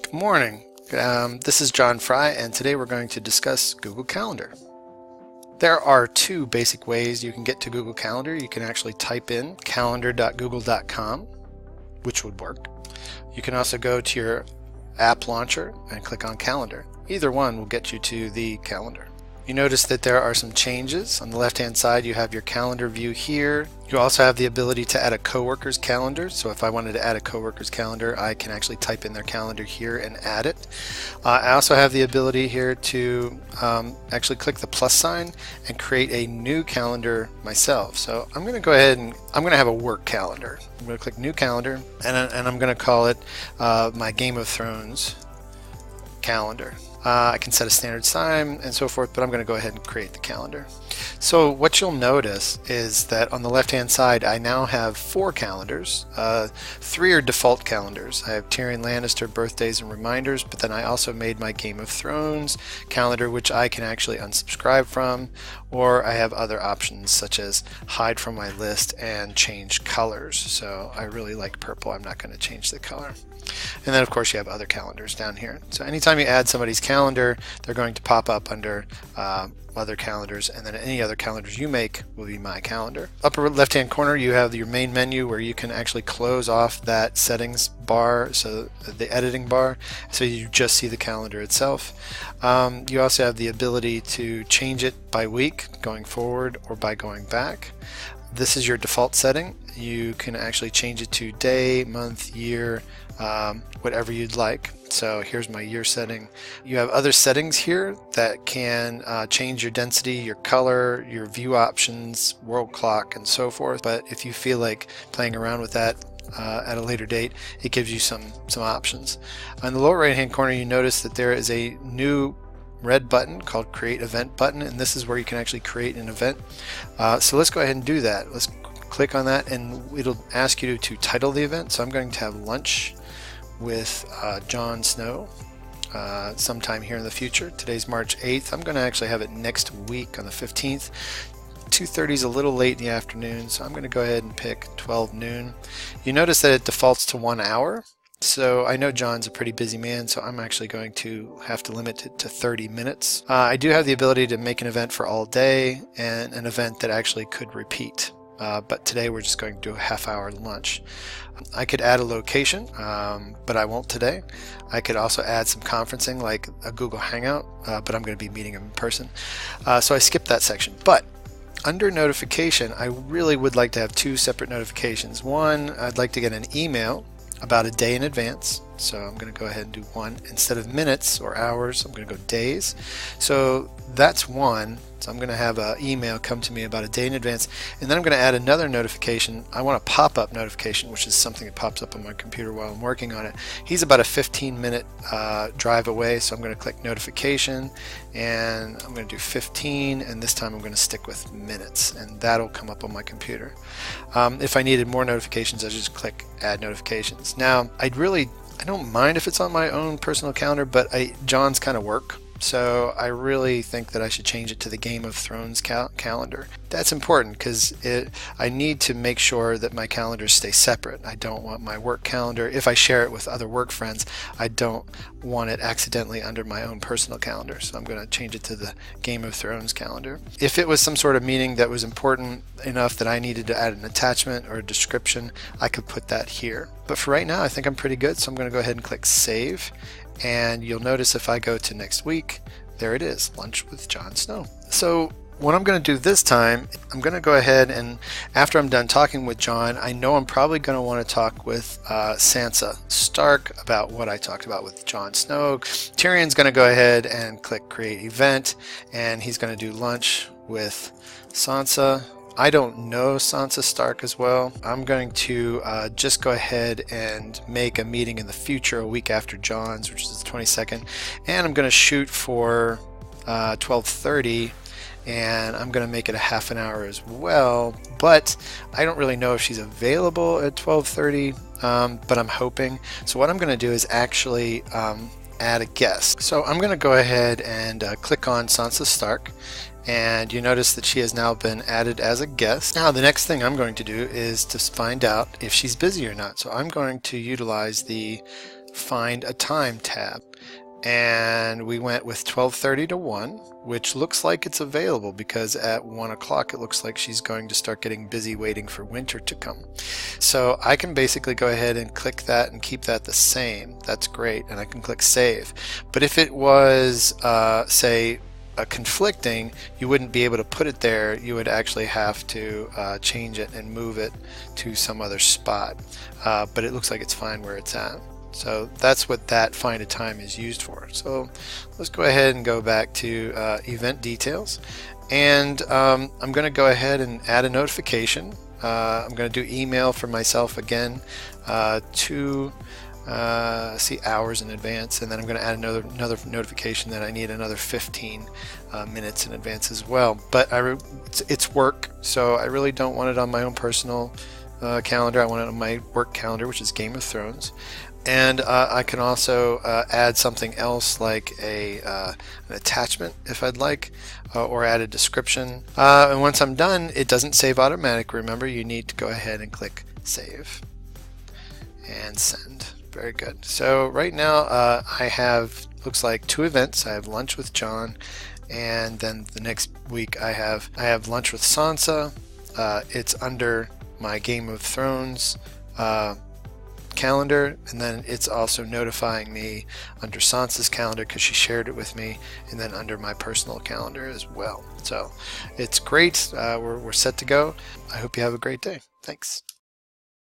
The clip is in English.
Good morning. This is John Fry, and today we're going to discuss Google Calendar. There are two basic ways you can get to Google Calendar. You can actually type in calendar.google.com, which would work. You can also go to your app launcher and click on Calendar. Either one will get you to the calendar. You notice that there are some changes. On the left-hand side, you have your calendar view here. You also have the ability to add a coworker's calendar. So if I wanted to add a coworker's calendar, I can actually type in their calendar here and add it. I also have the ability here to actually click the plus sign and create a new calendar myself. So I'm going to go ahead and I'm going to have a work calendar. I'm going to click New Calendar, and I'm going to call it my Game of Thrones calendar. I can set a standard time and so forth, but I'm going to go ahead and create the calendar. So what you'll notice is that on the left hand side I now have 4 calendars. 3 are default calendars. I have Tyrion Lannister birthdays and reminders, but then I also made my Game of Thrones calendar, which I can actually unsubscribe from, or I have other options such as hide from my list and change colors. So I really like purple. I'm not going to change the color. And then of course you have other calendars down here. So anytime you add somebody's calendar, they're going to pop up under other calendars, and then any other calendars you make will be my calendar. Upper left hand corner you have your main menu where you can actually close off that settings bar, so the editing bar, so you just see the calendar itself. You also have the ability to change it by week going forward or by going back. This is your default setting. You can actually change it to day, month, year, whatever you'd like. So here's my year setting. You have other settings here that can change your density, your color, your view options, world clock, and so forth. But if you feel like playing around with that at a later date, it gives you some options. On the lower right hand corner you notice that there is a new red button called Create Event button, and this is where you can actually create an event. So let's go ahead and do that. Let's click on that and it'll ask you to title the event. So I'm going to have lunch with Jon Snow sometime here in the future. Today's March 8th. I'm going to actually have it next week on the 15th. 2:30 is a little late in the afternoon, so I'm going to go ahead and pick 12 noon. You notice that it defaults to 1 hour. So I know John's a pretty busy man, so I'm actually going to have to limit it to 30 minutes. I do have the ability to make an event for all day and an event that actually could repeat. But today we're just going to do a half-hour lunch. I could add a location, but I won't today. I could also add some conferencing like a Google Hangout, but I'm going to be meeting him in person. So I skipped that section. But under notification, I really would like to have 2 separate notifications. One, I'd like to get an email about a day in advance. So I'm going to go ahead and do one. Instead of minutes or hours, I'm going to go days. So that's one. So I'm going to have an email come to me about a day in advance, and then I'm going to add another notification. I want a pop-up notification, which is something that pops up on my computer while I'm working on it. He's about a 15-minute drive away, so I'm going to click notification, and I'm going to do 15, and this time I'm going to stick with minutes, and that'll come up on my computer. If I needed more notifications, I just click add notifications. Now, I don't mind if it's on my own personal calendar, but John's kind of work. So I really think that I should change it to the Game of Thrones calendar. That's important because I need to make sure that my calendars stay separate. I don't want my work calendar, if I share it with other work friends, I don't want it accidentally under my own personal calendar. So I'm going to change it to the Game of Thrones calendar. If it was some sort of meeting that was important enough that I needed to add an attachment or a description, I could put that here. But for right now, I think I'm pretty good. So I'm going to go ahead and click Save. And you'll notice if I go to next week, there it is, Lunch with Jon Snow. So what I'm going to do this time, I'm going to go ahead and after I'm done talking with John, I know I'm probably going to want to talk with Sansa Stark about what I talked about with Jon Snow. Tyrion's going to go ahead and click Create Event, and he's going to do lunch with Sansa. I don't know Sansa Stark as well. I'm going to just go ahead and make a meeting in the future a week after John's, which is the 22nd, and I'm going to shoot for 12:30, and I'm going to make it a half an hour as well, but I don't really know if she's available at 12:30, but I'm hoping. So what I'm going to do is actually add a guest. So I'm going to go ahead and click on Sansa Stark, and you notice that she has now been added as a guest. Now the next thing I'm going to do is to find out if she's busy or not. So I'm going to utilize the Find a Time tab. And we went with 12:30 to 1, which looks like it's available because at 1 o'clock it looks like she's going to start getting busy waiting for winter to come. So I can basically go ahead and click that and keep that the same. That's great, and I can click Save. But if it was, say, conflicting, you wouldn't be able to put it there. You would actually have to change it and move it to some other spot. But it looks like it's fine where it's at. So that's what that Find a Time is used for. So let's go ahead and go back to event details, and I'm going to go ahead and add a notification. I'm going to do email for myself again to see hours in advance, and then I'm going to add another notification that I need another 15 minutes in advance as well. But it's work, so I really don't want it on my own personal calendar. I want it on my work calendar, which is Game of Thrones. And I can also add something else like an attachment if I'd like, or add a description. And once I'm done, it doesn't save automatic. Remember, you need to go ahead and click Save and Send. Very good. So right now I have, looks like 2 events. I have lunch with Jon, and then the next week I have lunch with Sansa. It's under my Game of Thrones calendar, and then it's also notifying me under Sansa's calendar because she shared it with me, and then under my personal calendar as well. So it's great. We're set to go. I hope you have a great day. Thanks.